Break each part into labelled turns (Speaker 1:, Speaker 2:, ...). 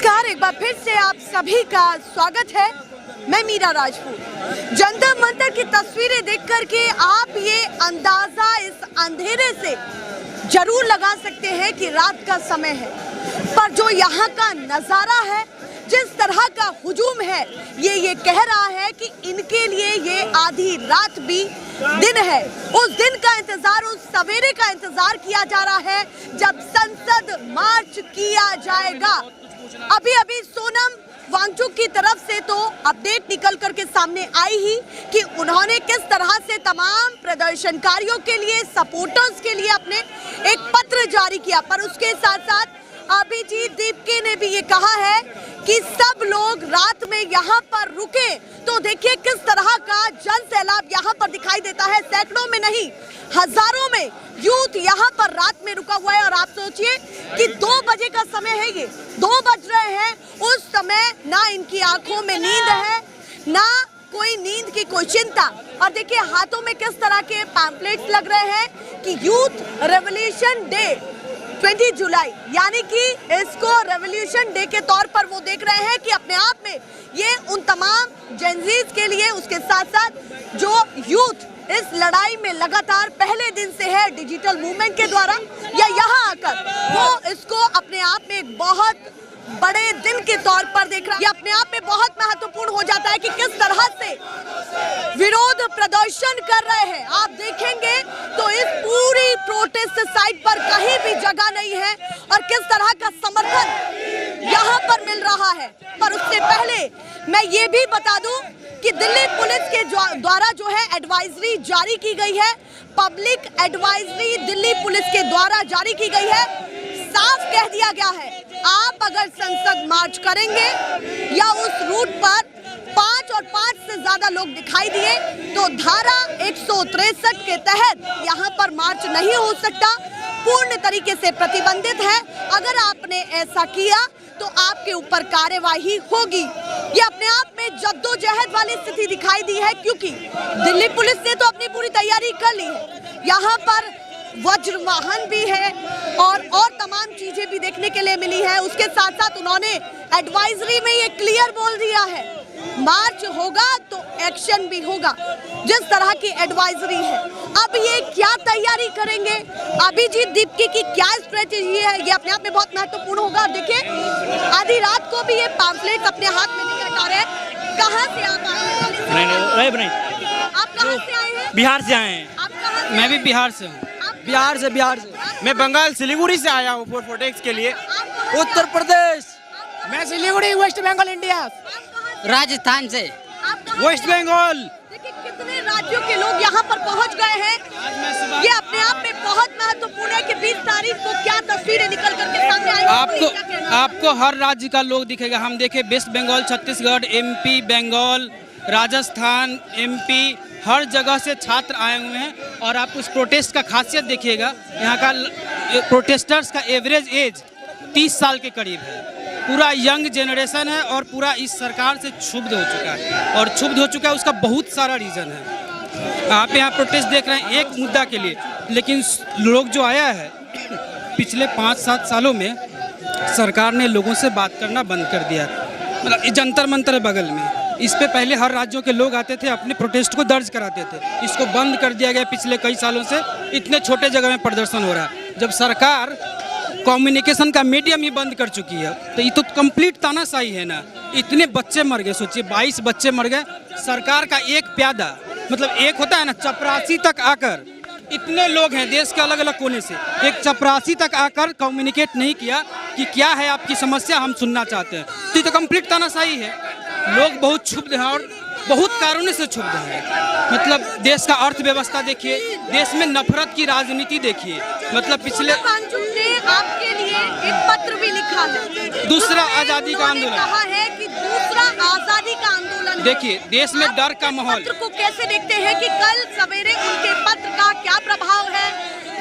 Speaker 1: नमस्कार, एक बार फिर से आप सभी का स्वागत है। मैं मीरा राजपूत। जंतर मंतर की तस्वीरें देख करके आप ये अंदाजा इस अंधेरे से जरूर लगा सकते हैं कि रात का समय है, पर जो यहाँ का नज़ारा है, जिस तरह का हुजूम है, ये कह रहा है कि इनके लिए ये आधी रात भी दिन है। उस दिन का इंतजार, उस सवेरे का इंतजार किया जा रहा है जब संसद मार्च किया जाएगा। अभी सोनम वांगचुक की तरफ से तो अपडेट निकल करके सामने आई ही कि उन्होंने किस तरह से तमाम प्रदर्शनकारियों के लिए, सपोर्टर्स के लिए अपने एक पत्र जारी किया, पर उसके साथ साथ अभिजीत दीपके ने भी ये कहा है कि सब लोग रात में यहाँ पर रुके। तो देखिए किस तरह का जन सैलाब यहाँ पर दिखाई देता है। सैकड़ों में नहीं, हजारों में यूथ यहाँ पर रात में रुका हुआ है। और आप सोचिए कि 2 बजे का समय है, ये 2 बज रहे हैं। उस समय ना इनकी आंखों में नींद है, ना कोई नींद की कोई चिंता। और देखिए हाथों में किस तरह के पैम्पलेट्स लग रहे हैं कि यूथ रेवोल्यूशन डे 20 जुलाई, यानी कि इसको रेवोल्यूशन डे के तौर पर वो देख रहे हैं कि अपने आप में ये उन तमाम जेनजीज के लिए, उसके साथ साथ जो यूथ इस लड़ाई में लगातार पहले दिन से है डिजिटल मूवमेंट के द्वारा या यहाँ आकर वो इसको अपने आप में एक बहुत बड़े दिन के तौर पर देख रहा है। ये अपने आप में बहुत महत्वपूर्ण हो जाता है कि किस तरह से विरोध प्रदर्शन कर रहे हैं। आप देखेंगे तो इस पूरी प्रोटेस्ट साइट पर कहीं भी जगह नहीं है और किस तरह का समर्थन यहाँ पर मिल रहा है। पर उससे पहले मैं ये भी बता दूं कि दिल्ली पुलिस के द्वारा जो है एडवाइजरी जारी की गई है, पब्लिक एडवाइजरी दिल्ली पुलिस के द्वारा जारी की गई है। साफ कह दिया गया है, आप अगर संसद मार्च करेंगे या उस रूट पर 5 और 5 से ज्यादा लोग दिखाई दिए तो धारा 163 के तहत यहाँ पर मार्च नहीं हो सकता, पूर्ण तरीके से प्रतिबंधित है। अगर आपने ऐसा किया तो आपके ऊपर कार्यवाही होगी। ये अपने आप में जद्दोजहद वाली स्थिति दिखाई दी है, क्योंकि दिल्ली पुलिस ने तो अपनी पूरी तैयारी कर ली है। यहाँ पर वज्र वाहन भी है और तमाम चीजें भी देखने के लिए मिली है। उसके साथ साथ उन्होंने एडवाइजरी में ये क्लियर बोल दिया है, मार्च होगा तो एक्शन भी होगा, जिस तरह की एडवाइजरी है। अब ये क्या तैयारी करेंगे, अभिजीत दीपके की क्या स्ट्रेटेजी है, ये अपने आप में बहुत महत्वपूर्ण होगा। देखिए आधी रात को भी ये पैम्फलेट अपने हाथ में नहीं हटा रहे। कहाँ से आप आए हैं? आप कहाँ से आए हैं?
Speaker 2: बिहार से आए हैं।
Speaker 1: आप कहाँ से?
Speaker 2: मैं भी बिहार से हूँ। बिहार से मैं बंगाल सिलीगुड़ी से आया हूँ प्रोटेस्ट के लिए। उत्तर प्रदेश।
Speaker 3: मैं सिलीगुड़ी, वेस्ट बंगाल, इंडिया।
Speaker 2: राजस्थान से।
Speaker 1: वेस्ट बंगाल। देखिए कितने राज्यों के लोग यहाँ पर पहुँच गए हैं। ये अपने आप में बहुत महत्वपूर्ण है कि 20 तारीख को क्या तस्वीरें निकल करके सामने आएंगी।
Speaker 2: आपको हर राज्य का लोग दिखेगा। हम देखे वेस्ट बंगाल, छत्तीसगढ़, एमपी, बंगाल, राजस्थान, एमपी, हर जगह से छात्र आए हुए हैं। और आप उस प्रोटेस्ट का खासियत देखिएगा, यहाँ का प्रोटेस्टर्स का एवरेज एज 30 साल के करीब है। पूरा यंग जनरेशन है और पूरा इस सरकार से क्षुब्ध हो चुका है। और क्षुब्ध हो चुका है, उसका बहुत सारा रीज़न है। आप यहाँ प्रोटेस्ट देख रहे हैं एक मुद्दा के लिए, लेकिन लोग जो आया है पिछले 5-7 सालों में सरकार ने लोगों से बात करना बंद कर दिया। मतलब जंतर मंतर है बगल में, इस पे पहले हर राज्यों के लोग आते थे, अपने प्रोटेस्ट को दर्ज कराते थे। इसको बंद कर दिया गया पिछले कई सालों से। इतने छोटे जगह में प्रदर्शन हो रहा है। जब सरकार कम्युनिकेशन का मीडियम ही बंद कर चुकी है तो ये तो कंप्लीट तानाशाही है ना। इतने बच्चे मर गए, सोचिए 22 बच्चे मर गए। सरकार का एक प्यादा, मतलब एक होता है ना, चपरासी तक आकर, इतने लोग हैं देश के अलग अलग कोने से, एक चपरासी तक आकर कम्युनिकेट नहीं किया कि क्या है आपकी समस्या, हम सुनना चाहते हैं। तो ये तो कंप्लीट तानाशाही है। लोग बहुत क्षुब्ध हैं और बहुत कारणों से क्षुब्ध हैं। मतलब देश का अर्थव्यवस्था देखिए, देश में नफरत की राजनीति देखिए। मतलब पिछले
Speaker 1: आपके लिए एक पत्र भी लिखा है,
Speaker 2: दूसरा आजादी का आंदोलन,
Speaker 1: कहा है कि दूसरा आजादी का आंदोलन।
Speaker 2: देखिए देश में डर का माहौल।
Speaker 1: पत्र को कैसे देखते हैं कि कल सवेरे उनके पत्र का क्या प्रभाव है?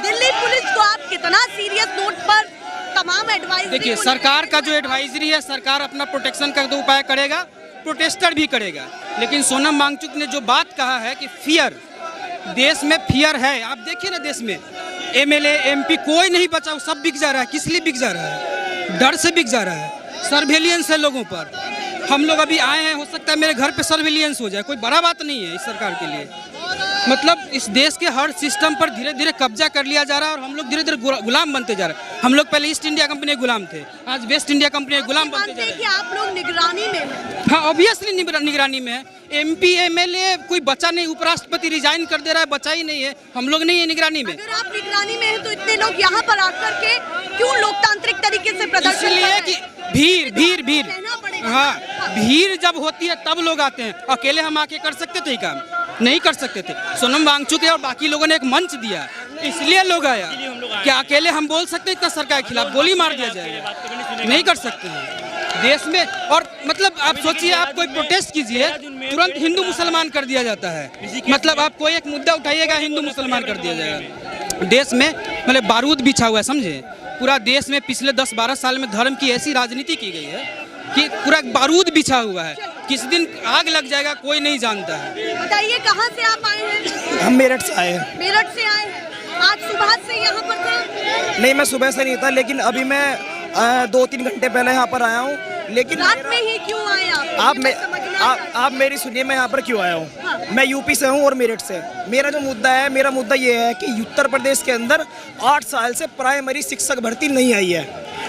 Speaker 1: दिल्ली पुलिस को आप कितना सीरियस नोट पर तमाम एडवाइजरी?
Speaker 2: देखिए सरकार का जो एडवाइजरी है, सरकार अपना प्रोटेक्शन का तो उपाय करेगा, प्रोटेस्टर भी करेगा। लेकिन सोनम वांगचुक ने जो बात कहा है कि फियर, देश में फियर है। आप देखिए ना, देश में एमएलए एमपी कोई नहीं बचा, सब बिक जा रहा है। किस लिए बिक जा रहा है? डर से बिक जा रहा है। सर्वेलियंस है लोगों पर। हम लोग अभी आए हैं, हो सकता है मेरे घर पे सर्वेलियंस हो जाए, कोई बड़ा बात नहीं है इस सरकार के लिए। मतलब इस देश के हर सिस्टम पर धीरे धीरे कब्जा कर लिया जा रहा है और हम लोग धीरे धीरे गुलाम बनते जा रहे हैं। हम लोग पहले ईस्ट इंडिया कंपनी के गुलाम थे, आज वेस्ट इंडिया कंपनी के गुलाम बनते जा रहे हैं।
Speaker 1: कि आप लोग निगरानी में हैं।
Speaker 2: हाँ, ऑब्वियसली निगरानी में है। MP MLA कोई बचा नहीं, उपराष्ट्रपति रिजाइन कर दे रहा है, बचा ही नहीं है। हम लोग नहीं है निगरानी में।
Speaker 1: अगर आप निगरानी में हैं तो इतने लोग यहाँ पर आकर के क्यों लोकतांत्रिक तरीके से प्रदर्शन
Speaker 2: इसलिए
Speaker 1: कर रहे
Speaker 2: कि
Speaker 1: हैं?
Speaker 2: भीड़
Speaker 1: कहना पड़ेगा।
Speaker 2: हाँ, भीड़ जब होती है तब लोग आते हैं। अकेले हम आके कर सकते थे ये काम? नहीं कर सकते थे। सोनम वांगचुक और बाकी लोगों ने एक मंच दिया, इसलिए लोग आया। क्या अकेले हम बोल सकते हैं इतना सरकार के खिलाफ? गोली मार दिया जाएगा, नहीं कर सकते हैं देश में। और मतलब आप सोचिए, आप कोई प्रोटेस्ट कीजिए, तुरंत हिंदू मुसलमान कर दिया जाता है। मतलब आप कोई एक मुद्दा उठाइएगा, हिंदू मुसलमान कर दिया जाएगा। देश में मतलब बारूद बिछा हुआ है, समझे? पूरा देश में पिछले 10-12 साल में धर्म की ऐसी राजनीति की गई है कि पूरा बारूद बिछा हुआ है। किस दिन आग लग जाएगा कोई नहीं जानता है।
Speaker 1: बताइए कहाँ से आप आए हैं?
Speaker 4: हम मेरठ से आए हैं।
Speaker 1: मेरठ से आए हैं। आज सुबह से यहाँ पर थे?
Speaker 4: नहीं, मैं सुबह से नहीं था, लेकिन अभी मैं 2-3 घंटे पहले यहाँ पर आया हूँ। लेकिन
Speaker 1: रात में ही क्यों आए
Speaker 4: आप मेरी सुनिए, मैं यहाँ पर क्यों आया हूँ।
Speaker 1: हाँ।
Speaker 4: मैं यूपी से हूँ और मेरठ से। मेरा मुद्दा ये है कि उत्तर प्रदेश के अंदर 8 साल से प्राइमरी शिक्षक भर्ती नहीं आई है,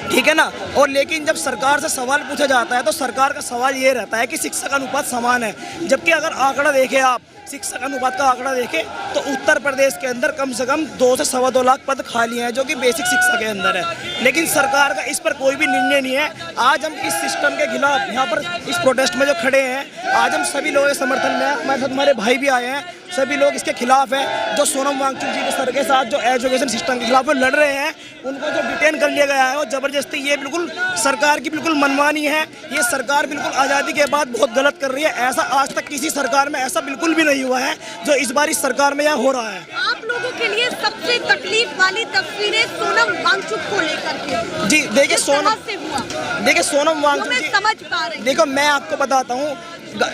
Speaker 4: ठीक है ना। और लेकिन जब सरकार से सवाल पूछा जाता है तो सरकार का सवाल ये रहता है कि शिक्षक अनुपात समान है, जबकि अगर आंकड़ा देखें आप, शिक्षक अनुपात का आंकड़ा देखें तो उत्तर प्रदेश के अंदर कम से कम 2 से 2.25 लाख पद खाली हैं जो कि बेसिक शिक्षा के अंदर है। लेकिन सरकार का इस पर कोई भी निर्णय नहीं है। आज हम इस सिस्टम के खिलाफ यहाँ पर इस प्रोटेस्ट में जो खड़े हैं, आज हम सभी लोगों के समर्थन में हैं। हमारे साथ हमारे भाई भी आए हैं, सभी लोग इसके खिलाफ हैं। जो सोनम वांगचुक जी के सर के साथ जो एजुकेशन सिस्टम के खिलाफ वो लड़ रहे हैं, उनको जो डिटेन कर लिया गया है वो जबरदस्ती, ये बिल्कुल सरकार की बिल्कुल मनमानी है। ये सरकार बिल्कुल आज़ादी के बाद बहुत गलत कर रही है। ऐसा आज तक किसी सरकार में ऐसा बिल्कुल भी नहीं हुआ है जो इस बार इस सरकार में यहाँ हो रहा है।
Speaker 1: आप लोगों के लिए सबसे तकलीफ वाली तस्वीरें सोनम वांगचुक को लेकर के
Speaker 4: जी देखिए, सोनम वांगचुक जी,
Speaker 1: समझ पा रहे हैं।
Speaker 4: देखो मैं आपको बताता हूँ,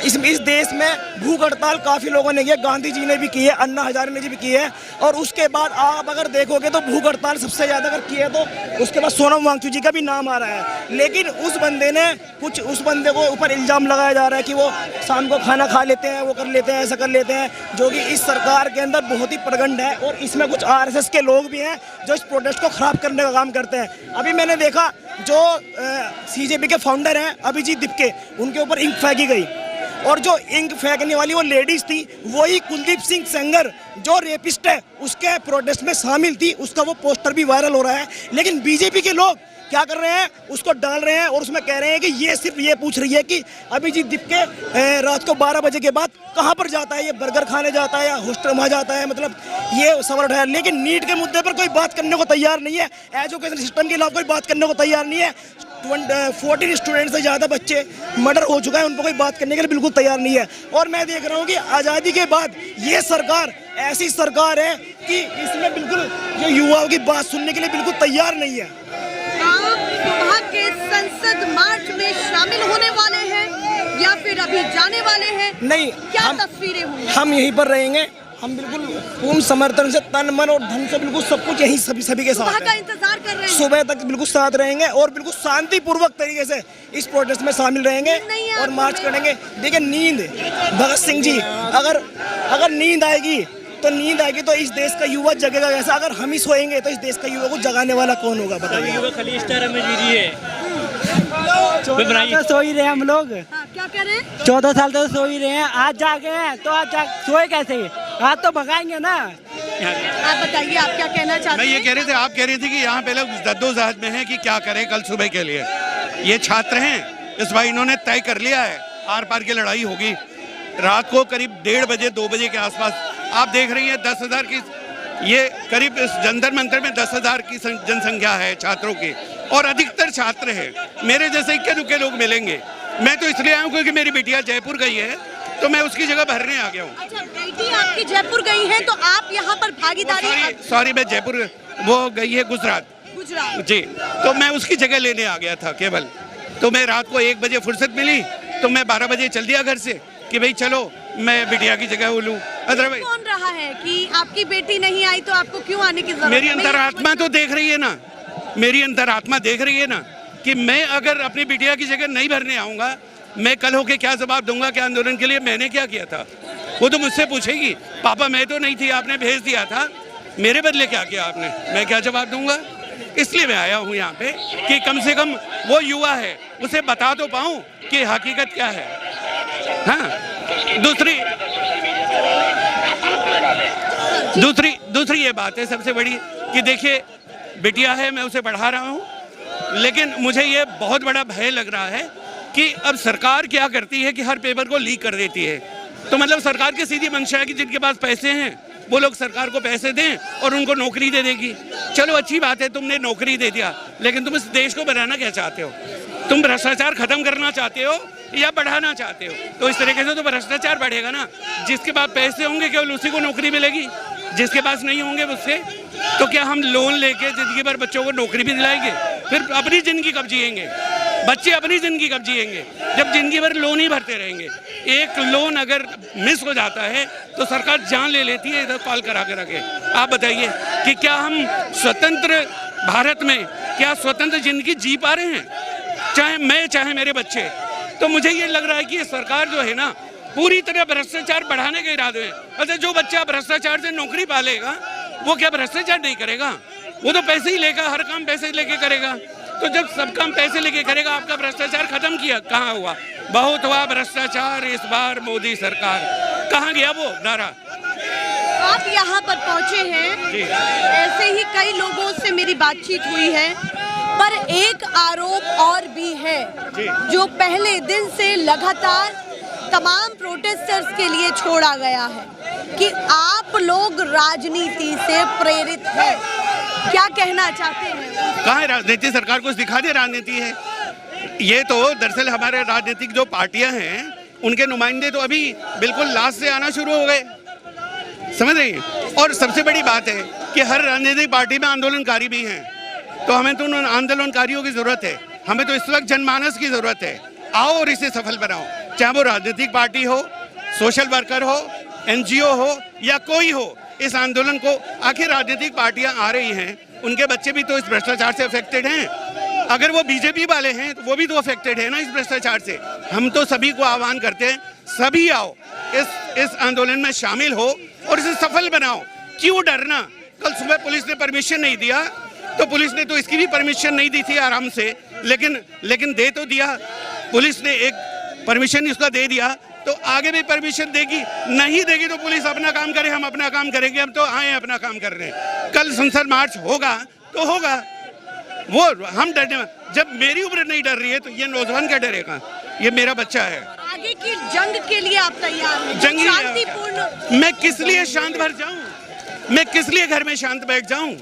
Speaker 4: इस देश में भूख हड़ताल काफ़ी लोगों ने की है, गांधी जी ने भी की है, अन्ना हजारे ने भी की है। और उसके बाद आप अगर देखोगे तो भूख हड़ताल सबसे ज़्यादा अगर की है तो उसके बाद सोनम वांगचुक जी का भी नाम आ रहा है। लेकिन उस बंदे को ऊपर इल्ज़ाम लगाया जा रहा है कि वो शाम को खाना खा लेते हैं, वो कर लेते हैं, ऐसा कर लेते हैं, जो कि इस सरकार के अंदर बहुत ही प्रगंड है। और इसमें कुछ RSS के लोग भी हैं जो इस प्रोटेस्ट को ख़राब करने का काम करते हैं। अभी मैंने देखा जो CJP के फाउंडर हैं अभिजीत दिपके, उनके ऊपर इंक फेंकी गई, और जो इंक फेंकने वाली वो लेडीज थी, वही कुलदीप सिंह सेंगर जो रेपिस्ट है उसके प्रोटेस्ट में शामिल थी, उसका वो पोस्टर भी वायरल हो रहा है। लेकिन बीजेपी के लोग क्या कर रहे हैं, उसको डाल रहे हैं और उसमें कह रहे हैं कि ये सिर्फ ये पूछ रही है कि अभिजीत दिपके रात को 12 बजे के बाद कहाँ पर जाता है, ये बर्गर खाने जाता है या हॉस्टल में जाता है, मतलब ये सवाल उठाया। लेकिन नीट के मुद्दे पर कोई बात करने को तैयार नहीं है, एजुकेशन सिस्टम के खिलाफ कोई बात करने को तैयार नहीं है। 14 स्टूडेंट से ज़्यादा बच्चे मर्डर हो चुका है, उन पर कोई बात करने के लिए बिल्कुल तैयार नहीं है। और मैं देख रहा हूँ कि आज़ादी के बाद ये सरकार ऐसी सरकार है कि इसमें बिल्कुल जो युवाओं की बात सुनने के लिए बिल्कुल तैयार नहीं है।
Speaker 1: आप सुबह के संसद मार्च में शामिल होने वाले हैं या फिर अभी जाने वाले हैं?
Speaker 4: नहीं,
Speaker 1: क्या तस्वीरें हुई?
Speaker 4: हम यहीं पर रहेंगे। हम बिल्कुल पूर्ण समर्थन से, तन मन और धन से बिल्कुल सब कुछ यहीं सभी के साथ
Speaker 1: सुबह का इंतजार कर रहे हैं,
Speaker 4: सुबह तक बिल्कुल साथ रहेंगे और बिल्कुल शांतिपूर्वक तरीके से इस प्रोटेस्ट में शामिल रहेंगे और मार्च करेंगे। देखिए, नींद भगत सिंह जी, अगर नींद आएगी तो इस देश का युवा जगेगा कैसे? अगर हम ही सोएंगे तो इस देश का युवा को जगाने वाला कौन होगा, बताइए।
Speaker 3: सो ही रहे हम लोग।
Speaker 1: हाँ, क्या कह रहे हैं?
Speaker 3: 14 साल तो सो ही रहे हैं, आज जागे हैं तो आज सोए कैसे? आज तो भगाएंगे ना।
Speaker 1: आप बताइए, आप क्या कहना चाहते हैं?
Speaker 5: मैं ये कह रहे थे, आप कह रही थी कि यहाँ पे लोग जद्दोजहद में हैं कि क्या करें कल सुबह के लिए। ये छात्र हैं, इस बार इन्होंने तय कर लिया है आर पार की लड़ाई होगी। रात को करीब 1:30 बजे 2 बजे के आसपास आप देख रही हैं 10,000 की, ये करीब इस जंतर मंतर में 10,000 की जनसंख्या है छात्रों की, और अधिकतर छात्र हैं। मेरे जैसे इक्के दुक्के लोग मिलेंगे। मैं तो इसलिए आया हूँ क्योंकि मेरी बिटिया जयपुर गई है, तो मैं उसकी जगह भरने आ गया हूँ।
Speaker 1: अच्छा, बेटी आपकी जयपुर गई है तो आप यहाँ पर भागीदारी?
Speaker 5: सॉरी, मैं जयपुर, वो गई है गुजरात जी, तो मैं उसकी जगह लेने आ गया था केवल। तो मैं रात को 1 बजे फुर्सत मिली तो मैं 12 बजे चल दिया घर से कि भाई चलो मैं बिटिया की जगह लूँ। अदरवाइज
Speaker 1: कौन रहा है कि आपकी बेटी नहीं आई तो आपको क्यों आने की जरूरत?
Speaker 5: मेरी अंतरात्मा तो देख रही है ना, मेरी अंतरात्मा देख रही है ना कि मैं अगर अपनी बिटिया की जगह नहीं भरने आऊँगा, मैं कल होके क्या जवाब दूंगा कि आंदोलन के लिए मैंने क्या किया था। वो तो मुझसे पूछेगी, पापा मैं तो नहीं थी, आपने भेज दिया था, मेरे बदले क्या किया आपने, मैं क्या जवाब दूंगा। इसलिए मैं आया हूँ यहाँ पे कि कम से कम वो युवा है उसे बता तो पाऊँ कि हकीकत क्या है। हाँ, दूसरी ये बात है सबसे बड़ी कि देखिए बिटिया है, मैं उसे पढ़ा रहा हूँ, लेकिन मुझे ये बहुत बड़ा भय लग रहा है कि अब सरकार क्या करती है कि हर पेपर को लीक कर देती है। तो मतलब सरकार की सीधी मंशा है कि जिनके पास पैसे हैं वो लोग सरकार को पैसे दें और उनको नौकरी दे देगी। चलो अच्छी बात है, तुमने नौकरी दे दिया, लेकिन तुम इस देश को बनाना क्या चाहते हो? तुम भ्रष्टाचार खत्म करना चाहते हो या बढ़ाना चाहते हो? तो इस तरीके से तो भ्रष्टाचार बढ़ेगा ना। जिसके पास पैसे होंगे केवल उसी को नौकरी मिलेगी, जिसके पास नहीं होंगे उससे तो क्या हम लोन लेके जिंदगी भर बच्चों को नौकरी भी दिलाएंगे? फिर अपनी जिंदगी कब जिएंगे बच्चे? अपनी जिंदगी कब जिएंगे जब जिंदगी भर लोन ही भरते रहेंगे? एक लोन अगर मिस हो जाता है तो सरकार जान ले लेती है इधर कॉल करा के रखे। आप बताइए कि क्या हम स्वतंत्र भारत में क्या स्वतंत्र जिंदगी जी पा रहे हैं, चाहे मैं चाहे मेरे बच्चे? तो मुझे ये लग रहा है कि ये सरकार जो है ना पूरी तरह भ्रष्टाचार बढ़ाने के इरादे में। अच्छा, जो बच्चा भ्रष्टाचार से नौकरी पालेगा वो क्या भ्रष्टाचार नहीं करेगा? वो तो पैसे ही लेगा, हर काम पैसे लेके करेगा। तो जब सब काम पैसे लेके करेगा, आपका भ्रष्टाचार खत्म किया कहाँ हुआ? बहुत हुआ भ्रष्टाचार इस बार मोदी सरकार, कहाँ गया वो नारा?
Speaker 1: आप यहाँ पर पहुँचे हैं, ऐसे ही कई लोगों से मेरी बातचीत हुई है, पर एक आरोप और भी है जो पहले दिन से लगातार तमाम प्रोटेस्टर्स के लिए छोड़ा गया है कि आप लोग राजनीति से प्रेरित हैं। क्या कहना चाहते हैं?
Speaker 5: कहाँ है राजनीति? सरकार को दिखा दे राजनीति है। ये तो दरअसल हमारे राजनीतिक जो पार्टियां हैं उनके नुमाइंदे तो अभी बिल्कुल लास्ट से आना शुरू हो गए, समझ रही हैं? और सबसे बड़ी बात है कि हर राजनीतिक पार्टी में आंदोलनकारी भी हैं, तो हमें तो उन आंदोलनकारियों की जरूरत है। हमें तो इस वक्त जनमानस की जरूरत है। आओ और इसे सफल बनाओ, चाहे वो राजनीतिक पार्टी हो, सोशल वर्कर हो, NGO हो या कोई हो। इस आंदोलन को आखिर राजनीतिक पार्टियां आ रही हैं, उनके बच्चे भी तो इस भ्रष्टाचार से अफेक्टेड हैं। अगर वो बीजेपी वाले हैं तो वो भी तो अफेक्टेड है ना इस भ्रष्टाचार से। हम तो सभी को आह्वान करते हैं, सभी आओ इस आंदोलन में शामिल हो और इसे सफल बनाओ। क्यों डरना? कल सुबह पुलिस ने परमिशन नहीं दिया, तो पुलिस ने तो इसकी भी परमिशन नहीं दी थी आराम से, लेकिन दे तो दिया। पुलिस ने एक परमिशन इसका दे दिया, तो आगे भी परमिशन देगी, नहीं देगी तो पुलिस अपना काम करे, हम अपना काम करेंगे। हम तो आए अपना काम कर रहे हैं। कल संसद मार्च होगा तो होगा, वो हम डरने। जब मेरी उम्र नहीं डर रही है तो ये नौजवान क्या डरेगा? ये मेरा बच्चा है।
Speaker 1: आगे की जंग के लिए आप तैयार हैं?
Speaker 5: जंगी
Speaker 1: शांतिपूर्ण।
Speaker 5: मैं किस लिए शांत भर जाऊं? मैं किस लिए घर में शांत बैठ जाऊं?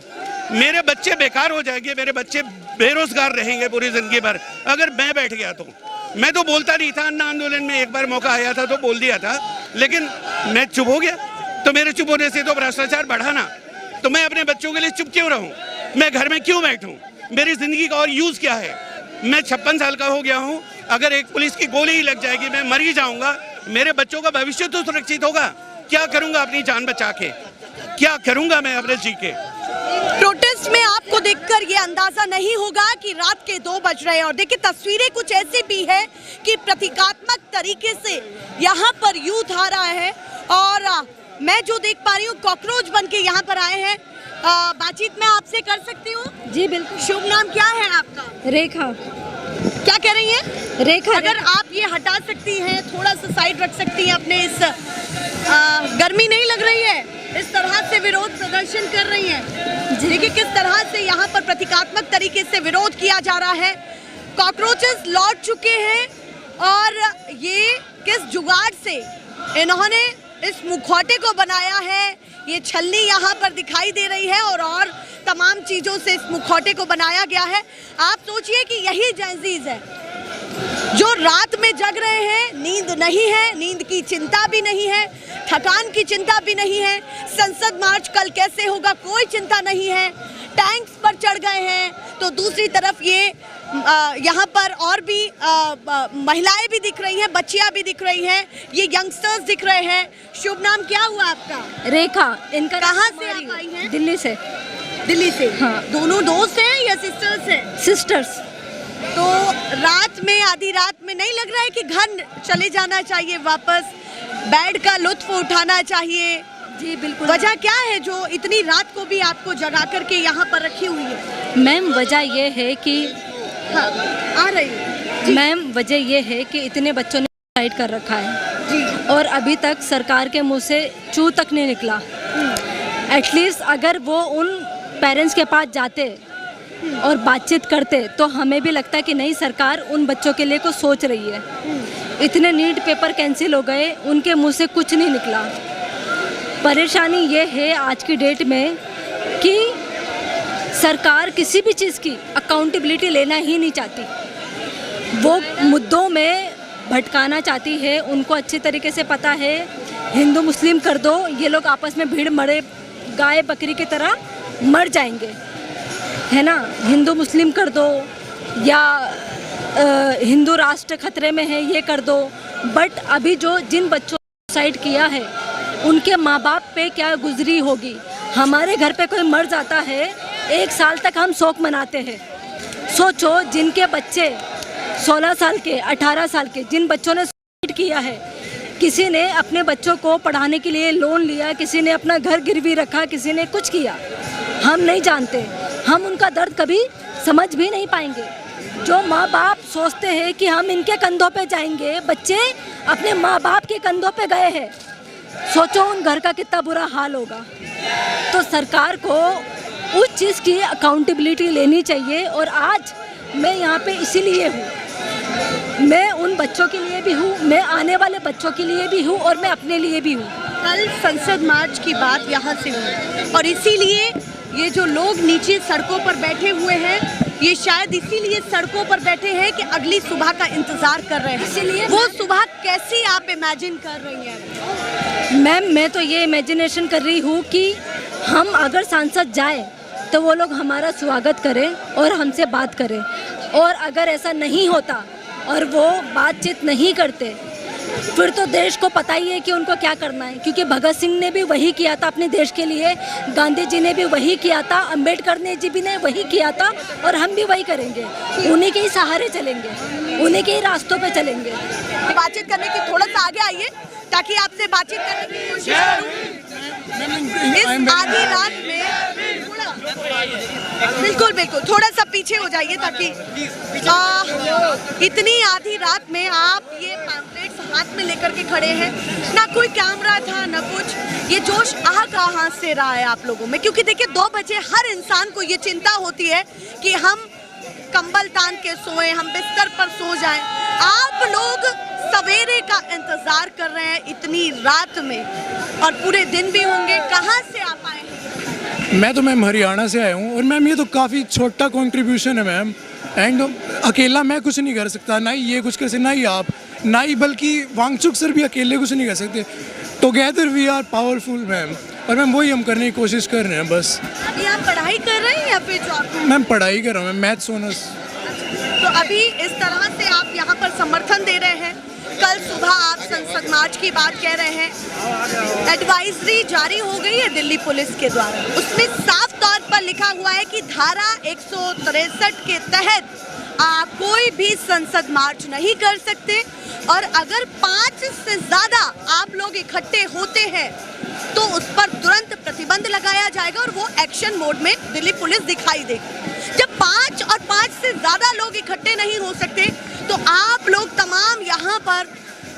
Speaker 5: मेरे बच्चे बेकार हो जाएंगे, मेरे बच्चे बेरोजगार रहेंगे पूरी जिंदगी भर अगर मैं बैठ गया तो। मैं तो बोलता नहीं था, अन्ना आंदोलन में एक बार मौका आया था तो बोल दिया था, लेकिन मैं चुप हो गया। तो मेरे चुप होने से तो भ्रष्टाचार बढ़ा ना। तो मैं अपने बच्चों के लिए चुप क्यों रहूं? मैं घर में क्यों बैठूं? मेरी जिंदगी का और यूज क्या है? मैं 56 साल का हो गया हूं, अगर एक पुलिस की गोली ही लग जाएगी मैं मर ही जाऊंगा। मेरे बच्चों का भविष्य तो सुरक्षित होगा। क्या करूंगा अपनी जान बचा के? क्या करूंगा मैं अपने जी के?
Speaker 1: प्रोटेस्ट में आपको देखकर ये अंदाजा नहीं होगा कि रात के 2 बज रहे हैं। और देखिए तस्वीरें कुछ ऐसी भी है कि प्रतीकात्मक तरीके से यहाँ पर यूथ आ रहा है और मैं जो देख पा रही हूँ कॉकरोच बन के यहाँ पर आए हैं। बातचीत मैं आपसे कर सकती हूँ?
Speaker 6: जी बिल्कुल।
Speaker 1: शुभ नाम क्या है आपका?
Speaker 6: रेखा।
Speaker 1: क्या कह रही हैं?
Speaker 6: रेखा।
Speaker 1: अगर आप ये हटा सकती हैं, थोड़ा सा साइड रख सकती हैं अपने इस गर्मी नहीं लग रही है, इस तरह से विरोध प्रदर्शन कर रही हैं। देखिए किस तरह से यहाँ पर प्रतीकात्मक तरीके से विरोध किया जा रहा है। कॉकरोचेस लौट चुके हैं और ये किस जुगाड़ से इन्होंने इस मुखौटे को बनाया है, ये छलनी यहाँ पर दिखाई दे रही है और तमाम चीज़ों से इस मुखौटे को बनाया गया है। आप सोचिए कि यही जेंजीज है जो रात में जग रहे हैं, नींद नहीं है, नींद की चिंता भी नहीं है, थकान की चिंता भी नहीं है, संसद मार्च कल कैसे होगा कोई चिंता नहीं है, टैंक्स पर चढ़ गए हैं। तो दूसरी तरफ ये यहाँ पर और भी महिलाएं भी दिख रही हैं, बच्चियां भी दिख रही हैं, ये यंगस्टर्स दिख रहे हैं। शुभ नाम क्या हुआ आपका?
Speaker 6: रेखा। इनका
Speaker 1: कहाँ से आप आई हैं?
Speaker 6: दिल्ली से।
Speaker 1: दिल्ली से?
Speaker 6: हाँ।
Speaker 1: दोनों दोस्त हैं या सिस्टर्स हैं?
Speaker 6: सिस्टर्स।
Speaker 1: तो रात में, आधी रात में नहीं लग रहा है कि घर चले जाना चाहिए, वापस बेड का लुत्फ उठाना चाहिए?
Speaker 6: जी बिल्कुल।
Speaker 1: वजह क्या है जो इतनी रात को भी आपको जगा करके यहाँ पर रखी हुई है?
Speaker 6: मैम वजह ये है कि
Speaker 1: हाँ, आ रही है।
Speaker 6: मैम वजह ये है कि इतने बच्चों ने सुसाइड कर रखा है और अभी तक सरकार के मुंह से चू तक नहीं निकला। एटलीस्ट अगर वो उन पेरेंट्स के पास जाते और बातचीत करते तो हमें भी लगता कि नहीं, सरकार उन बच्चों के लिए कुछ सोच रही है। इतने नीट पेपर कैंसिल हो गए, उनके मुंह से कुछ नहीं निकला। परेशानी ये है आज की डेट में कि सरकार किसी भी चीज़ की अकाउंटेबिलिटी लेना ही नहीं चाहती। वो मुद्दों में भटकाना चाहती है। उनको अच्छे तरीके से पता है हिंदू मुस्लिम कर दो, ये लोग आपस में भीड़ मरे गाय बकरी की तरह मर जाएंगे, है ना। हिंदू मुस्लिम कर दो या हिंदू राष्ट्र खतरे में है, ये कर दो। बट अभी जो जिन बच्चों ने सुसाइड किया है उनके माँ बाप पे क्या गुजरी होगी। हमारे घर पे कोई मर जाता है, 1 साल तक हम शोक मनाते हैं। सोचो जिनके बच्चे 16 साल के, 18 साल के, जिन बच्चों ने सुसाइड किया है, किसी ने अपने बच्चों को पढ़ाने के लिए लोन लिया, किसी ने अपना घर गिरवी रखा, किसी ने कुछ किया, हम नहीं जानते। हम उनका दर्द कभी समझ भी नहीं पाएंगे। जो माँ बाप सोचते हैं कि हम इनके कंधों पे जाएंगे, बच्चे अपने माँ बाप के कंधों पे गए हैं। सोचो उन घर का कितना बुरा हाल होगा। तो सरकार को उस चीज़ की अकाउंटेबिलिटी लेनी चाहिए। और आज मैं यहाँ पे इसीलिए हूँ, मैं उन बच्चों के लिए भी हूँ, मैं आने वाले बच्चों के लिए भी हूँ और मैं अपने लिए भी हूँ।
Speaker 1: कल संसद मार्च की बात यहाँ से हुई और इसीलिए ये जो लोग नीचे सड़कों पर बैठे हुए हैं, ये शायद इसीलिए सड़कों पर बैठे हैं कि अगली सुबह का इंतजार कर रहे हैं।
Speaker 6: इसीलिए
Speaker 1: वो सुबह कैसी आप इमेजिन कर रही हैं?
Speaker 6: मैम मैं तो ये इमेजिनेशन कर रही हूँ कि हम अगर सांसद जाए तो वो लोग हमारा स्वागत करें और हमसे बात करें। और अगर ऐसा नहीं होता और वो बातचीत नहीं करते, फिर तो देश को पता ही है कि उनको क्या करना है। क्योंकि भगत सिंह ने भी वही किया था अपने देश के लिए, गांधी जी ने भी वही किया था, अंबेडकर जी भी ने वही किया था और हम भी वही करेंगे। उन्हीं के ही सहारे चलेंगे, उन्हीं के ही रास्तों पे चलेंगे।
Speaker 1: बातचीत करने की थोड़ा सा आगे आइए ताकि आपसे बातचीत करने की कोशिश करूं। इस आधी रात में बिल्कुल बिल्कुल थोड़ा सा पीछे हो जाइए ताकि इतनी आधी रात में आप ये पैम्फलेट्स हाथ में लेकर के खड़े हैं, ना कोई कैमरा था ना कुछ। ये जोश कहाँ से रहा है आप लोगों में? क्योंकि देखिए 2 बजे हर इंसान को ये चिंता होती है कि हम कंबल तान के सोए, हम बिस्तर पर सो जाएं। आप लोग सवेरे का इंतजार कर रहे हैं इतनी रात में और पूरे दिन भी होंगे। कहाँ से आप आए हैं?
Speaker 7: मैं तो मैम हरियाणा से आया हूँ और मैम ये तो काफ़ी छोटा कंट्रीब्यूशन है मैम। एंड अकेला मैं कुछ नहीं कर सकता, ना ही ये कुछ कर सकते, ना ही आप, ना ही बल्कि वांगचुक सर भी अकेले कुछ नहीं कर सकते। Together we are powerful ma'am. और मैम वही हम करने की कोशिश कर रहे हैं बस।
Speaker 1: अभी आप पढ़ाई कर रहे हैं या फिर जॉब?
Speaker 7: मैम पढ़ाई कर रहा हूँ, मैम मैथ्स ऑनर्स।
Speaker 1: तो अभी इस तरह से आप यहाँ पर समर्थन दे रहे हैं। कल सुबह आप संसद मार्च की बात कह रहे हैं। एडवाइजरी जारी हो गई है दिल्ली पुलिस के द्वारा, उसमें साफ तौर पर लिखा हुआ है कि धारा 163 के तहत कोई भी संसद मार्च नहीं कर सकते और अगर 5 से ज़्यादा आप लोग इकट्ठे होते हैं तो उस पर तुरंत प्रतिबंध लगाया जाएगा और वो एक्शन मोड में दिल्ली पुलिस दिखाई देगी। जब 5 और 5 से ज़्यादा लोग इकट्ठे नहीं हो सकते तो आप लोग तमाम यहाँ पर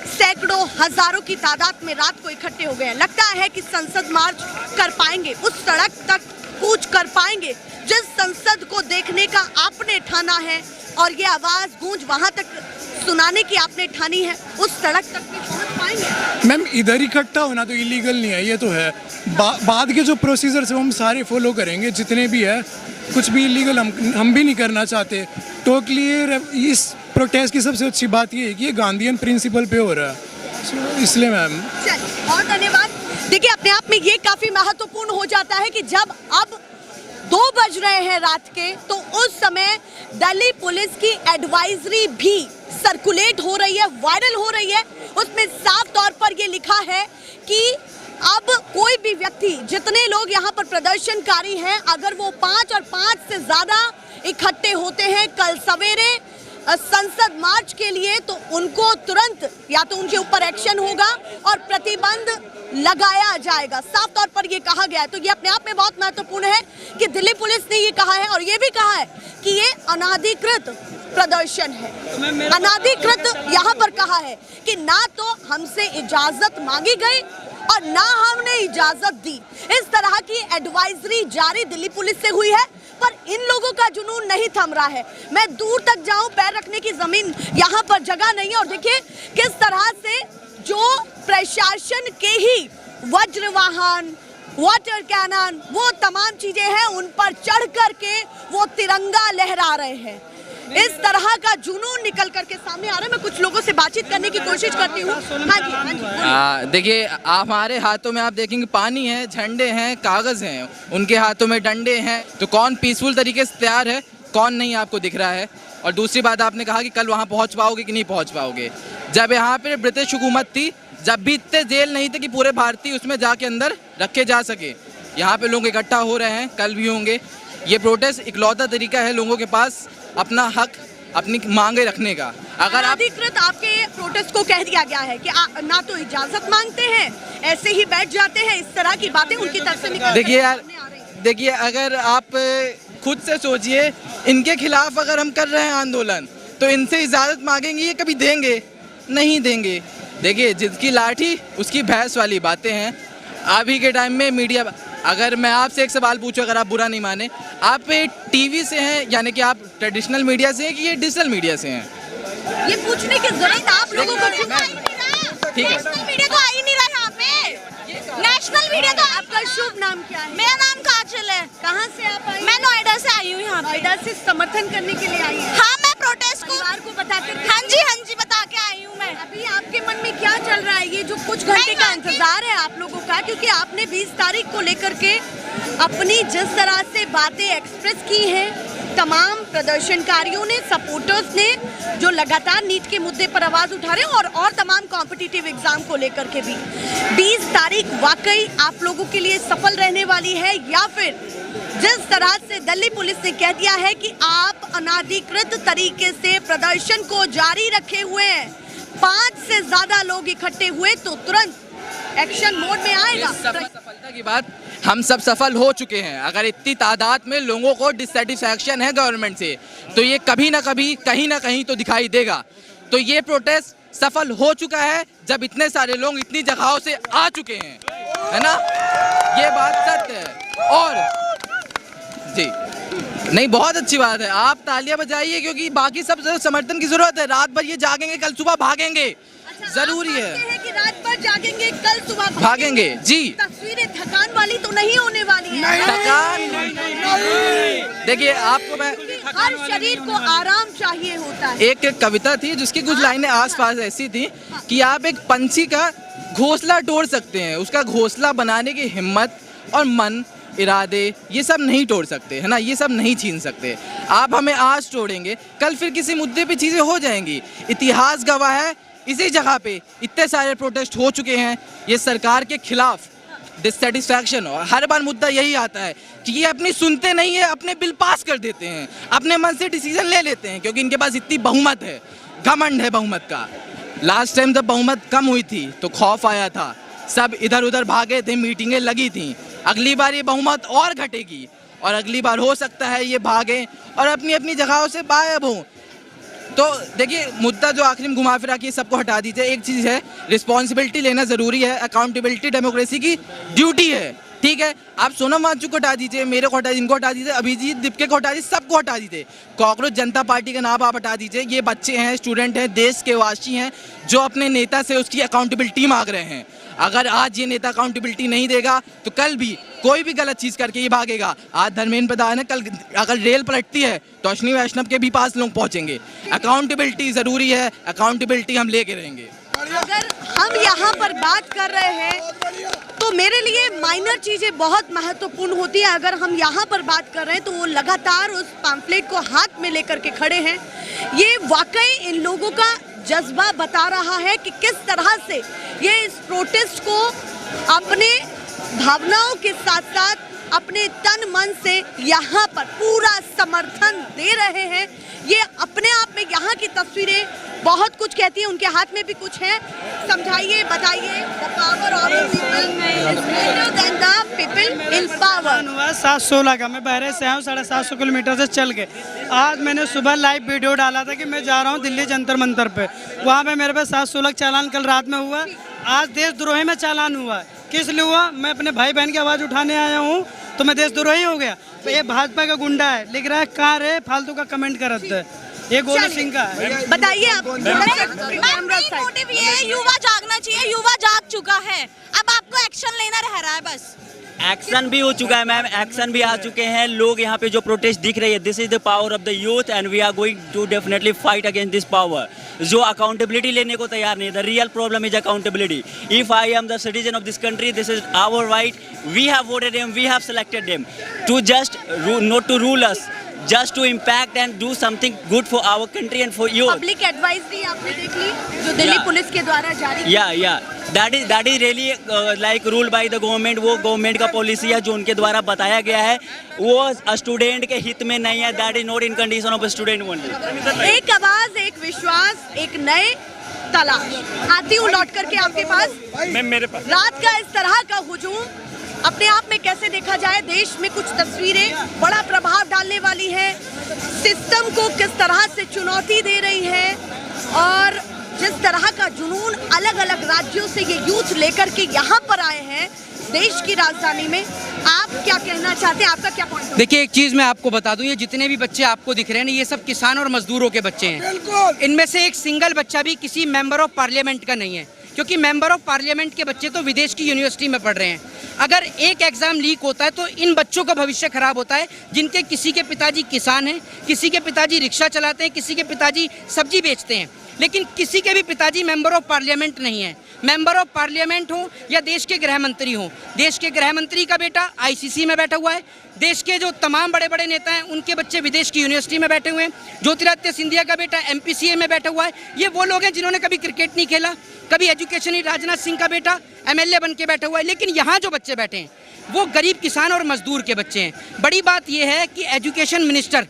Speaker 1: सैकड़ों हजारों की तादाद में रात को इकट्ठे हो गए हैं। लगता है कि संसद मार्च कर पाएंगे, उस सड़क तक कूच कर पाएंगे जिस संसद को देखने का आपने ठाना है और ये आवाज़ गूंज वहाँ तक सुनाने की आपने ठानी है, उस सड़क तक भी पहुँच पाएंगे?
Speaker 7: मैम इधर इकट्ठा होना तो इलीगल नहीं है, ये तो है। बाद के जो प्रोसीजर्स हैं हम सारे फॉलो करेंगे, जितने भी है। कुछ भी इलीगल हम भी नहीं करना चाहते। टोटली इस प्रोटेस्ट की सबसे अच्छी बात ये है कि ये गांधीयन प्रिंसिपल पे हो रहा है, इसलिए मैम।
Speaker 1: चलिए बहुत धन्यवाद। देखिए अपने आप में ये काफ़ी महत्वपूर्ण हो जाता है कि जब अब 2 बज रहे हैं रात के तो उस समय दिल्ली पुलिस की एडवाइजरी भी सर्कुलेट हो रही है, वायरल हो रही है। उसमें साफ तौर पर ये लिखा है कि अब कोई भी व्यक्ति, जितने लोग यहाँ पर प्रदर्शनकारी हैं, अगर वो 5 और 5 से ज़्यादा इकट्ठे होते हैं कल सवेरे संसद मार्च के लिए, तो उनको तुरंत या तो उनके ऊपर एक्शन होगा और प्रतिबंध लगाया जाएगा। साफ तौर पर ये कहा गया है। तो ये अपने आप में बहुत महत्वपूर्ण है कि दिल्ली पुलिस ने ये कहा है और ये भी कहा है कि ये अनाधिकृत प्रदर्शन है। अनाधिकृत यहाँ पर कहा है कि ना तो हमसे इजाजत मांगी गई और ना हमने इजाजत दी। इस तरह की एडवाइजरी जारी दिल्ली पुलिस से हुई है, पर इन लोगों का जुनून नहीं थम रहा है। मैं दूर तक जाऊं, पैर रखने की जमीन यहाँ पर जगह नहीं है। और देखिए किस तरह से जो प्रशासन के ही वज्र वाहन, वाटर कैनन, वो तमाम चीजें हैं, उन पर चढ़ करके वो तिरंगा लहरा रहे हैं। इस तरह का जुनून निकल करके सामने आ रहा है। मैं कुछ लोगों से बातचीत करने की कोशिश करती हूँ। हाँ जी।
Speaker 8: देखिए, आप हमारे हाथों में आप देखेंगे पानी है, झंडे हैं, कागज हैं, उनके हाथों में डंडे हैं। तो कौन पीसफुल तरीके से तैयार है, कौन नहीं आपको दिख रहा है। और दूसरी बात, आपने कहा कि कल वहाँ पहुँच पाओगे कि नहीं पहुँच पाओगे। जब यहाँ पे ब्रिटिश हुकूमत थी, जब भी इतने जेल नहीं थे कि पूरे भारतीय उसमें जाके अंदर रखे जा सके, यहाँ पे लोग इकट्ठा हो रहे हैं, कल भी होंगे। ये प्रोटेस्ट इकलौता तरीका है लोगों के पास अपना हक, अपनी मांगे रखने का। अगर आप
Speaker 1: अधिकृत आपके प्रोटेस्ट को कह दिया गया है कि ना तो इजाजत मांगते हैं, ऐसे ही बैठ जाते हैं, इस तरह की बातें उनकी तरफ से निकल।
Speaker 8: देखिए यार, देखिए अगर आप खुद से सोचिए, इनके खिलाफ अगर हम कर रहे हैं आंदोलन, तो इनसे इजाजत मांगेंगे, ये कभी देंगे? नहीं देंगे। देखिए, जिसकी लाठी उसकी भैंस वाली बातें हैं। अभी के टाइम में मीडिया, अगर मैं आपसे एक सवाल पूछूं, अगर आप बुरा नहीं माने, आप टीवी से हैं, यानी कि आप ट्रेडिशनल मीडिया से हैं कि ये डिजिटल मीडिया से हैं?
Speaker 1: ये पूछने की जरूरत आप लोगों को क्यों?
Speaker 8: ठीक है,
Speaker 1: नेशनल मीडिया तो आ ही नहीं रहा यहाँ पे। नेशनल मीडिया तो। आपका शुभ नाम क्या है?
Speaker 9: मेरा नाम काजल है।
Speaker 1: कहाँ से आप आई?
Speaker 9: मैं नोएडा से आई हूँ यहाँ पे।
Speaker 1: नोएडा से समर्थन करने के लिए आई है?
Speaker 9: हाँ, मैं प्रोटेस्ट को
Speaker 1: परिवार को बताते।
Speaker 9: हाँ जी बता के आई हूँ मैं।
Speaker 1: अभी आपके मन में क्या चल रहा है? ये जो कुछ घंटे का इंतजार है आप लोगों का, क्योंकि आपने 20 तारीख को लेकर के अपनी जिस तरह से बातें एक्सप्रेस की हैं, तमाम प्रदर्शनकारियों ने, सपोर्टर्स ने, जो लगातार नीट के मुद्दे पर आवाज उठा रहे हैं और तमाम कॉम्पिटिटिव एग्जाम को लेकर के भी, 20 तारीख वाकई आप लोगों के लिए सफल रहने वाली है, या फिर जिस तरह से दिल्ली पुलिस ने कह दिया है कि आप अनाधिकृत तरीके से प्रदर्शन को जारी रखे हुए हैं, 5 से ज्यादा लोग इकट्ठे हुए तो तुरंत एक्शन मोड में आएगा।
Speaker 8: सफलता की बात, हम सब सफल हो चुके हैं। अगर इतनी तादाद में लोगों को डिससेटिस्फैक्शन है गवर्नमेंट से, तो ये कभी ना कभी, कहीं ना कहीं तो दिखाई देगा। तो ये प्रोटेस्ट सफल हो चुका है जब इतने सारे लोग इतनी जगहों से आ चुके हैं, है ना? ये बात सत्य है। और जी नहीं, बहुत अच्छी बात है, आप तालियां बजाइए, क्योंकि बाकी सब समर्थन की जरूरत है। रात भर ये जागेंगे, कल सुबह भागेंगे। जरूरी है
Speaker 1: कि रात भर जागेंगे, कल सुबह
Speaker 8: भागेंगे। जी,
Speaker 1: तस्वीरें थकान वाली तो नहीं होने वाली है।
Speaker 8: थकान, देखिए आपको मैं,
Speaker 1: हर शरीर को आराम चाहिए होता है।
Speaker 8: एक कविता थी जिसकी कुछ लाइनें आसपास ऐसी थी कि आप एक पंछी का घोंसला तोड़ सकते हैं, उसका घोंसला बनाने की हिम्मत और मन, इरादे, ये सब नहीं तोड़ सकते, है ना? ये सब नहीं छीन सकते। आप हमें आज तोड़ेंगे, कल फिर किसी मुद्दे पे चीज़ें हो जाएंगी। इतिहास गवाह है, इसी जगह पे इतने सारे प्रोटेस्ट हो चुके हैं ये सरकार के खिलाफ, डिससेटिस्फैक्शन। और हर बार मुद्दा यही आता है कि ये अपनी सुनते नहीं है, अपने बिल पास कर देते हैं, अपने मन से डिसीजन ले लेते हैं, क्योंकि इनके पास इतनी बहुमत है, घमंड है बहुमत का। लास्ट टाइम जब बहुमत कम हुई थी तो खौफ आया था, सब इधर उधर भागे थे, मीटिंगें लगी थी। अगली बार ये बहुमत और घटेगी और अगली बार हो सकता है ये भागें और अपनी अपनी जगहों से गायब हों। तो देखिए, मुद्दा जो आखिरी में घुमा फिरा के सबको हटा दीजिए। एक चीज़ है, रिस्पॉन्सिबिलिटी लेना ज़रूरी है, अकाउंटेबिलिटी डेमोक्रेसी की ड्यूटी है, ठीक है? आप सोनम वांगचुक को हटा दीजिए, मेरे को हटा दीजिए, इनको हटा दीजिए, अभिजीत दीपके को हटा दीजिए, सबको हटा दीजिए। कॉकरोच जनता पार्टी का नाम आप हटा दीजिए। ये बच्चे हैं, स्टूडेंट हैं, देश के वासी हैं, जो अपने नेता से उसकी अकाउंटेबिलिटी मांग रहे हैं। अगर आज ये नेता अकाउंटेबिलिटी नहीं देगा तो कल भी कोई भी गलत चीज़ करके ये भागेगा। आज धर्मेंद्र प्रधान है, कल अगर रेल पलटती है तो अश्विनी वैष्णव के भी पास लोग पहुंचेंगे। अकाउंटेबिलिटी ज़रूरी है, अकाउंटेबिलिटी हम लेके रहेंगे।
Speaker 1: अगर हम यहाँ पर बात कर रहे हैं तो मेरे लिए माइनर चीज़ें बहुत महत्वपूर्ण होती है। अगर हम यहाँ पर बात कर रहे हैं तो वो लगातार उस पैम्फलेट को हाथ में लेकर के खड़े हैं। ये वाकई इन लोगों का जज्बा बता रहा है कि किस तरह से ये इस प्रोटेस्ट को अपने भावनाओं के साथ साथ अपने तन मन से यहाँ पर पूरा समर्थन दे रहे हैं। ये अपने आप में यहाँ की तस्वीरें बहुत कुछ कहती हैं। उनके हाथ में भी कुछ है, समझाइए, बताइए। The power of the people is greater than the people in power.
Speaker 3: हुआ 716 का, मैं बहरे से आया हूँ 750 किलोमीटर से चल के। आज मैंने सुबह लाइव वीडियो डाला था कि मैं जा रहा हूँ दिल्ली जंतर मंतर पे, वहाँ पे मेरे पे 716 चालान कल रात में हुआ। आज देशद्रोही में चालान हुआ। किस लिए हुआ? मैं अपने भाई बहन की आवाज़ उठाने आया हूँ तो मैं देशद्रोही हो गया? तो ये भाजपा का गुंडा है, लिख रहा है कार है, फालतू का कमेंट करते हैं। ये गोलू सिंह का है।
Speaker 1: बताइए आप।
Speaker 9: मोटिव ये है, युवा जागना चाहिए, युवा जाग चुका है, अब आपको एक्शन लेना रह रहा है बस।
Speaker 10: एक्शन भी हो चुका है मैम, एक्शन भी आ चुके हैं लोग। यहाँ पे जो प्रोटेस्ट दिख रही है, this is the power of the youth and we are going to definitely fight against this power. जो अकाउंटेबिलिटी लेने को तैयार नहीं है, the real problem is accountability. If I am the citizen of this country, this is our right, we have voted him, we have selected him to just not to rule us, just to impact and do something good for our country and for you.
Speaker 1: Public advisory आपने देख ली जो Delhi police के द्वारा जारी की?
Speaker 10: that is really like ruled by the government। वो government का policy है जो उनके द्वारा बताया गया है, वो स्टूडेंट के हित में नहीं है। That is not in condition of student only.
Speaker 1: एक आवाज, एक विश्वास, एक नए तलाश। आती हूँ लौट करके आपके पास।
Speaker 10: मेरे पास
Speaker 1: रात का इस तरह का हुजूम अपने आप में कैसे देखा जाए, देश में कुछ तस्वीरें बड़ा प्रभाव डालने वाली है, सिस्टम को किस तरह से चुनौती दे रही है, और जिस तरह का जुनून अलग अलग राज्यों से ये यूथ लेकर के यहाँ पर आए हैं देश की राजधानी में। आप क्या कहना चाहते हैं, आपका क्या पॉइंट?
Speaker 11: देखिए, एक चीज़ मैं आपको बता दूं, ये जितने भी बच्चे आपको दिख रहे हैं ना, ये सब किसान और मजदूरों के बच्चे हैं। इनमें से एक सिंगल बच्चा भी किसी मेंबर ऑफ पार्लियामेंट का नहीं है, क्योंकि मेंबर ऑफ पार्लियामेंट के बच्चे तो विदेश की यूनिवर्सिटी में पढ़ रहे हैं। अगर एक एग्ज़ाम लीक होता है तो इन बच्चों का भविष्य खराब होता है, जिनके किसी के पिताजी किसान हैं, किसी के पिताजी रिक्शा चलाते हैं, किसी के पिताजी सब्जी बेचते हैं, लेकिन किसी के भी पिताजी मेंबर ऑफ पार्लियामेंट नहीं है। मेंबर ऑफ पार्लियामेंट हो या देश के गृह मंत्री हो, देश के गृह मंत्री का बेटा आईसीसी में बैठा हुआ है, देश के जो तमाम बड़े बड़े नेता हैं उनके बच्चे विदेश की यूनिवर्सिटी में बैठे हुए हैं, ज्योतिरादित्य सिंधिया का बेटा एमपीसीए में बैठा हुआ है। ये वो लोग हैं जिन्होंने कभी क्रिकेट नहीं खेला, कभी एजुकेशन ही। राजनाथ सिंह का बेटा एमएलए बन के बैठा हुआ है। लेकिन यहाँ जो बच्चे बैठे हैं वो गरीब किसान और मजदूर के बच्चे हैं। बड़ी बात यह है कि एजुकेशन मिनिस्टर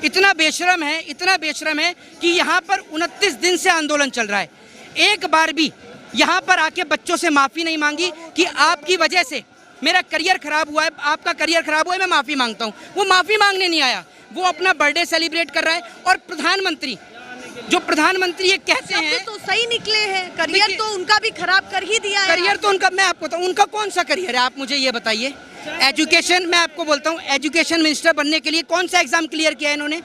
Speaker 11: इतना बेशरम है कि यहाँ पर 29 दिन से आंदोलन चल रहा है, एक बार भी यहाँ पर आके बच्चों से माफ़ी नहीं मांगी कि आपकी वजह से मेरा करियर खराब हुआ है, आपका करियर खराब हुआ है, मैं माफ़ी मांगता हूँ। वो माफ़ी मांगने नहीं आया, वो अपना बर्थडे सेलिब्रेट कर रहा है। और प्रधानमंत्री ये कहते हैं
Speaker 1: तो सही निकले हैं, करियर तो उनका भी खराब कर ही दिया है।
Speaker 11: करियर तो उनका, मैं आपको बताऊँ उनका कौन सा करियर है, आप मुझे ये बताइए। एजुकेशन, मैं आपको बोलता हूँ, एजुकेशन मिनिस्टर बनने के लिए कौन सा एग्जाम क्लियर किया है इन्होंने?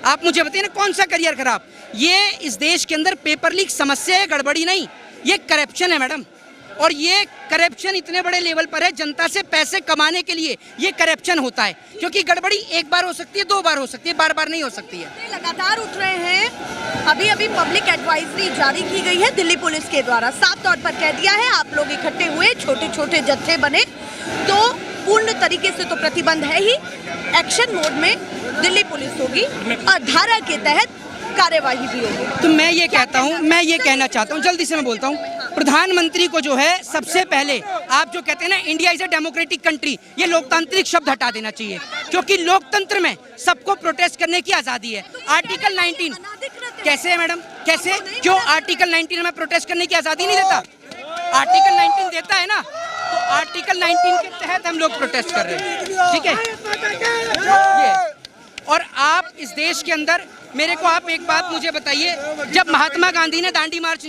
Speaker 11: आप मुझे बताइए ना, कौन सा करियर खराब? ये इस देश के अंदर पेपर लीक समस्या है, गड़बड़ी नहीं, ये करप्शन है मैडम। और ये करप्शन इतने बड़े लेवल पर है, जनता से पैसे कमाने के लिए ये करप्शन होता है, क्योंकि गड़बड़ी एक बार हो सकती है, 2 बार हो सकती है, बार बार नहीं हो सकती है।
Speaker 1: लगातार उठ रहे हैं। अभी पब्लिक एडवाइजरी जारी की गई है दिल्ली पुलिस के द्वारा, साफ तौर पर कह दिया है आप लोग इकट्ठे हुए, छोटे छोटे जत्थे बने तो पूर्ण तरीके से तो प्रतिबंध है ही, एक्शन मोड में दिल्ली पुलिस होगी और धारा के तहत कार्यवाही भी होगी।
Speaker 11: तो मैं ये कहता हूँ, मैं ये कहना चाहता हूँ, जल्दी से मैं बोलता हूँ, प्रधानमंत्री को जो है सबसे पहले आप जो कहते हैं ना India is a democratic country, ये लोकतांत्रिक शब्द हटा देना चाहिए, क्योंकि लोकतंत्र में सबको प्रोटेस्ट करने की आज़ादी है। आर्टिकल 19 कैसे है मैडम, कैसे, क्यों आर्टिकल 19 में प्रोटेस्ट करने की आज़ादी नहीं देता? आर्टिकल 19 देता है ना, तो आर्टिकल 19 के तहत हम लोग प्रोटेस्ट कर रहे हैं, ठीक है। और आप इस देश के अंदर, मेरे को आप एक बात मुझे बताइए, जब महात्मा गांधी ने दांडी मार्च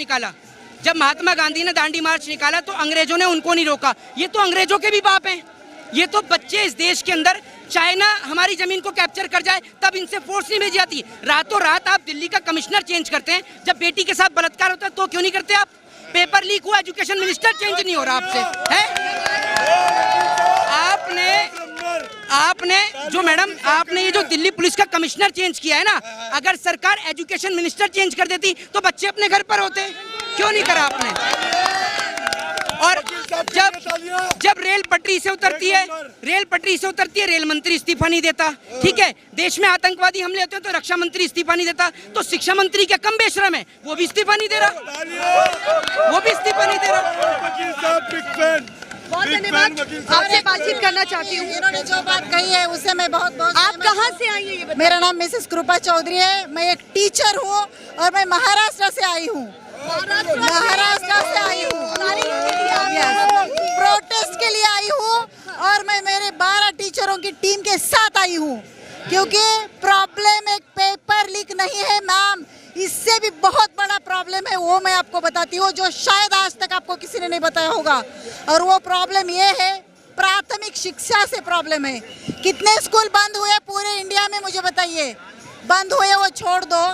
Speaker 11: निकाला, तो अंग्रेजों ने उनको नहीं रोका। ये तो अंग्रेजों के भी बाप हैं, ये तो बच्चे इस देश के अंदर, चाइना हमारी जमीन को कैप्चर कर जाए तब इनसे फोर्स नहीं भेजी जाती। रातों रात आप दिल्ली का कमिश्नर चेंज करते हैं, जब बेटी के साथ बलात्कार होता है तो क्यों नहीं करते आप? पेपर लीक हुआ, एजुकेशन मिनिस्टर चेंज नहीं हो रहा आपसे, है? आपने जो मैडम, आपने ये जो दिल्ली पुलिस का कमिश्नर चेंज किया है ना, अगर सरकार एजुकेशन मिनिस्टर चेंज कर देती तो बच्चे अपने घर पर होते, क्यों नहीं करा आपने? और जब रेल पटरी से उतरती है, रेल मंत्री इस्तीफा नहीं देता, ठीक है। देश में आतंकवादी हमले होते हैं तो रक्षा मंत्री इस्तीफा नहीं देता, तो शिक्षा मंत्री क्या कम बेशरम है? वो भी इस्तीफा नहीं दे रहा।
Speaker 1: बहुत धन्यवाद। आपसे बातचीत करना चाहती हूँ।
Speaker 12: इन्होंने जो बात कही है उससे मैं बहुत बहुत
Speaker 1: आप कहाँ से आई हैं ये बताइए?
Speaker 12: मेरा नाम मिसेस कृपा चौधरी है, मैं एक टीचर हूँ और मैं महाराष्ट्र से आई हूँ। महाराष्ट्र से आई हूँ, प्रोटेस्ट के लिए आई हूँ और मैं मेरे 12 टीचरों की टीम के साथ आई हूँ, क्योंकि प्रॉब्लम एक पेपर लीक नहीं है मैम, इससे भी बहुत बड़ा प्रॉब्लम है, वो मैं आपको बताती हूँ, जो शायद आज तक आपको किसी ने नहीं बताया होगा। और वो प्रॉब्लम ये है, प्राथमिक शिक्षा से प्रॉब्लम है। कितने स्कूल बंद हुए पूरे इंडिया में, मुझे बताइए। बंद हुए वो छोड़ दो,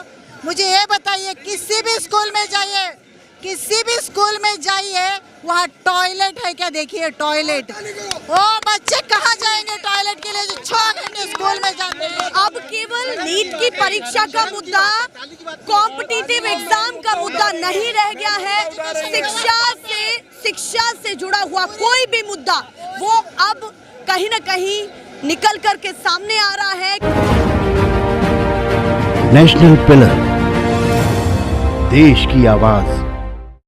Speaker 12: मुझे ये बताइए, किसी भी स्कूल में जाइए, किसी भी स्कूल में जाइए, वहाँ टॉयलेट है क्या? देखिए टॉयलेट, वो बच्चे कहाँ जाएंगे टॉयलेट के लिए जो 6 घंटे स्कूल में जाते हैं।
Speaker 1: अब केवल नीट की परीक्षा का मुद्दा, कॉम्पिटिटिव एग्जाम का मुद्दा नहीं रह गया है। शिक्षा से जुड़ा हुआ कोई भी मुद्दा वो अब कहीं न कहीं निकल कर के सामने आ रहा है।
Speaker 13: नेशनल पिलर, देश की आवाज।